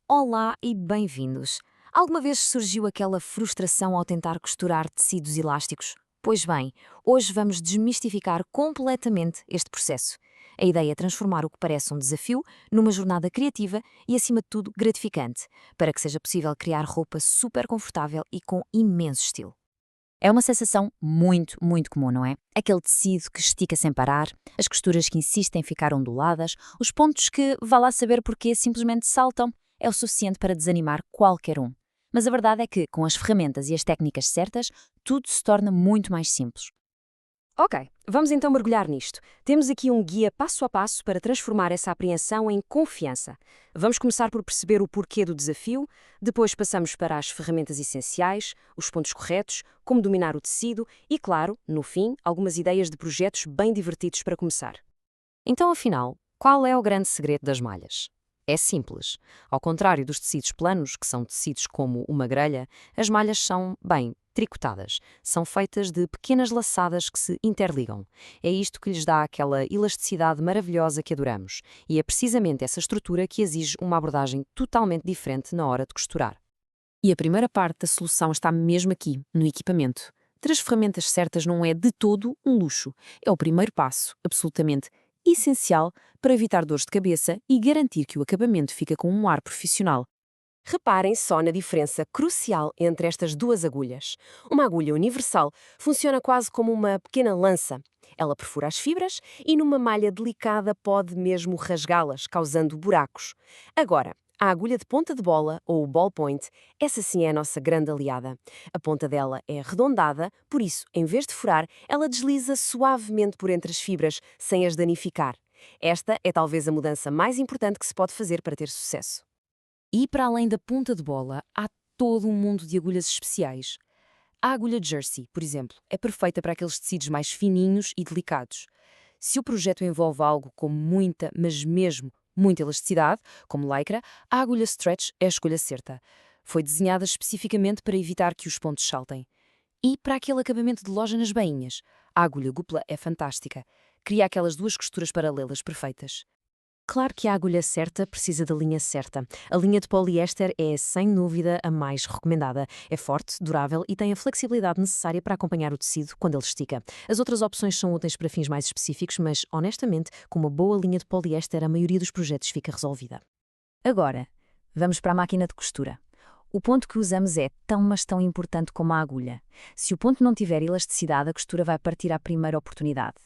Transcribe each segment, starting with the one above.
Olá e bem-vindos! Alguma vez surgiu aquela frustração ao tentar costurar tecidos elásticos? Pois bem, hoje vamos desmistificar completamente este processo. A ideia é transformar o que parece um desafio numa jornada criativa e, acima de tudo, gratificante, para que seja possível criar roupa super confortável e com imenso estilo. É uma sensação muito comum, não é? Aquele tecido que estica sem parar, as costuras que insistem em ficar onduladas, os pontos que, vá lá saber porquê, simplesmente saltam, é o suficiente para desanimar qualquer um. Mas a verdade é que, com as ferramentas e as técnicas certas, tudo se torna muito mais simples. Ok, vamos então mergulhar nisto. Temos aqui um guia passo a passo para transformar essa apreensão em confiança. Vamos começar por perceber o porquê do desafio, depois passamos para as ferramentas essenciais, os pontos corretos, como dominar o tecido e, claro, no fim, algumas ideias de projetos bem divertidos para começar. Então, afinal, qual é o grande segredo das malhas? É simples. Ao contrário dos tecidos planos, que são tecidos como uma grelha, as malhas são, bem, tricotadas. São feitas de pequenas laçadas que se interligam. É isto que lhes dá aquela elasticidade maravilhosa que adoramos. E é precisamente essa estrutura que exige uma abordagem totalmente diferente na hora de costurar. E a primeira parte da solução está mesmo aqui, no equipamento. Ter as ferramentas certas não é de todo um luxo. É o primeiro passo, absolutamente essencial, para evitar dores de cabeça e garantir que o acabamento fica com um ar profissional. Reparem só na diferença crucial entre estas duas agulhas. Uma agulha universal funciona quase como uma pequena lança. Ela perfura as fibras e, numa malha delicada, pode mesmo rasgá-las, causando buracos. Agora, a agulha de ponta de bola, ou o ballpoint, essa sim é a nossa grande aliada. A ponta dela é arredondada, por isso, em vez de furar, ela desliza suavemente por entre as fibras, sem as danificar. Esta é talvez a mudança mais importante que se pode fazer para ter sucesso. E para além da ponta de bola, há todo um mundo de agulhas especiais. A agulha Jersey, por exemplo, é perfeita para aqueles tecidos mais fininhos e delicados. Se o projeto envolve algo com muita, mas mesmo muita elasticidade, como lycra, a agulha Stretch é a escolha certa. Foi desenhada especificamente para evitar que os pontos saltem. E para aquele acabamento de loja nas bainhas, a agulha Gupla é fantástica. Cria aquelas duas costuras paralelas perfeitas. Claro que a agulha certa precisa da linha certa. A linha de poliéster é, sem dúvida, a mais recomendada. É forte, durável e tem a flexibilidade necessária para acompanhar o tecido quando ele estica. As outras opções são úteis para fins mais específicos, mas, honestamente, com uma boa linha de poliéster, a maioria dos projetos fica resolvida. Agora, vamos para a máquina de costura. O ponto que usamos é tão, mas tão importante como a agulha. Se o ponto não tiver elasticidade, a costura vai partir à primeira oportunidade.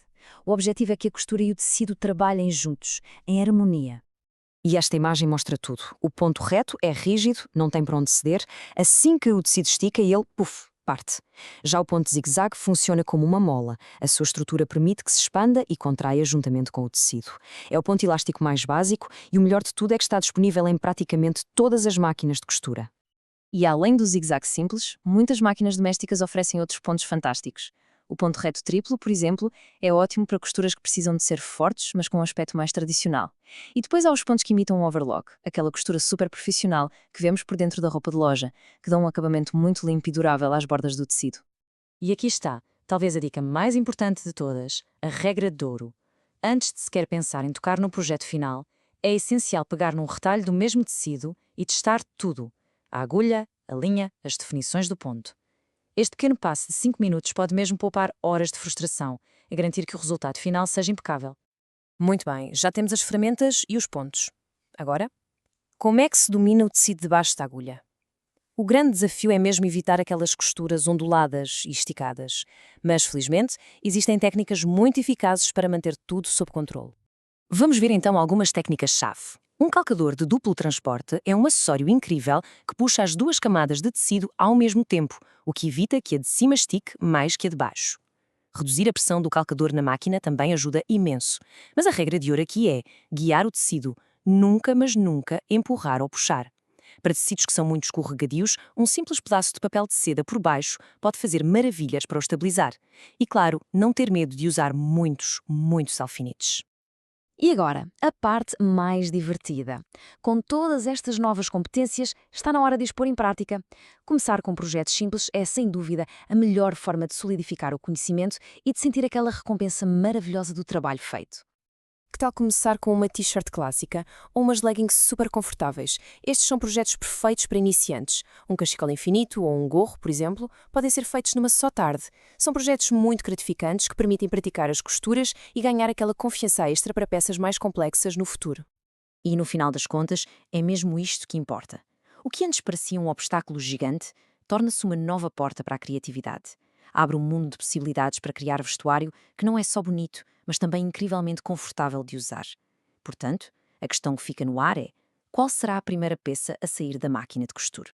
O objetivo é que a costura e o tecido trabalhem juntos, em harmonia. E esta imagem mostra tudo. O ponto reto é rígido, não tem para onde ceder. Assim que o tecido estica, ele, puf, parte. Já o ponto zigue-zague funciona como uma mola. A sua estrutura permite que se expanda e contraia juntamente com o tecido. É o ponto elástico mais básico e o melhor de tudo é que está disponível em praticamente todas as máquinas de costura. E além do zigue-zague simples, muitas máquinas domésticas oferecem outros pontos fantásticos. O ponto reto triplo, por exemplo, é ótimo para costuras que precisam de ser fortes, mas com um aspecto mais tradicional. E depois há os pontos que imitam um overlock, aquela costura super profissional que vemos por dentro da roupa de loja, que dão um acabamento muito limpo e durável às bordas do tecido. E aqui está, talvez a dica mais importante de todas, a regra de ouro. Antes de sequer pensar em tocar no projeto final, é essencial pegar num retalho do mesmo tecido e testar tudo: a agulha, a linha, as definições do ponto. Este pequeno passo de 5 minutos pode mesmo poupar horas de frustração e garantir que o resultado final seja impecável. Muito bem, já temos as ferramentas e os pontos. Agora, como é que se domina o tecido debaixo da agulha? O grande desafio é mesmo evitar aquelas costuras onduladas e esticadas, mas felizmente existem técnicas muito eficazes para manter tudo sob controle. Vamos ver então algumas técnicas-chave. Um calcador de duplo transporte é um acessório incrível que puxa as duas camadas de tecido ao mesmo tempo, o que evita que a de cima estique mais que a de baixo. Reduzir a pressão do calcador na máquina também ajuda imenso, mas a regra de ouro aqui é guiar o tecido, nunca, mas nunca empurrar ou puxar. Para tecidos que são muito escorregadios, um simples pedaço de papel de seda por baixo pode fazer maravilhas para o estabilizar. E claro, não ter medo de usar muitos alfinetes. E agora, a parte mais divertida. Com todas estas novas competências, está na hora de as pôr em prática. Começar com projetos simples é, sem dúvida, a melhor forma de solidificar o conhecimento e de sentir aquela recompensa maravilhosa do trabalho feito. Que tal começar com uma t-shirt clássica ou umas leggings super confortáveis? Estes são projetos perfeitos para iniciantes. Um cachecol infinito ou um gorro, por exemplo, podem ser feitos numa só tarde. São projetos muito gratificantes que permitem praticar as costuras e ganhar aquela confiança extra para peças mais complexas no futuro. E, no final das contas, é mesmo isto que importa. O que antes parecia um obstáculo gigante torna-se uma nova porta para a criatividade. Abre um mundo de possibilidades para criar vestuário que não é só bonito, mas também incrivelmente confortável de usar. Portanto, a questão que fica no ar é: qual será a primeira peça a sair da máquina de costura?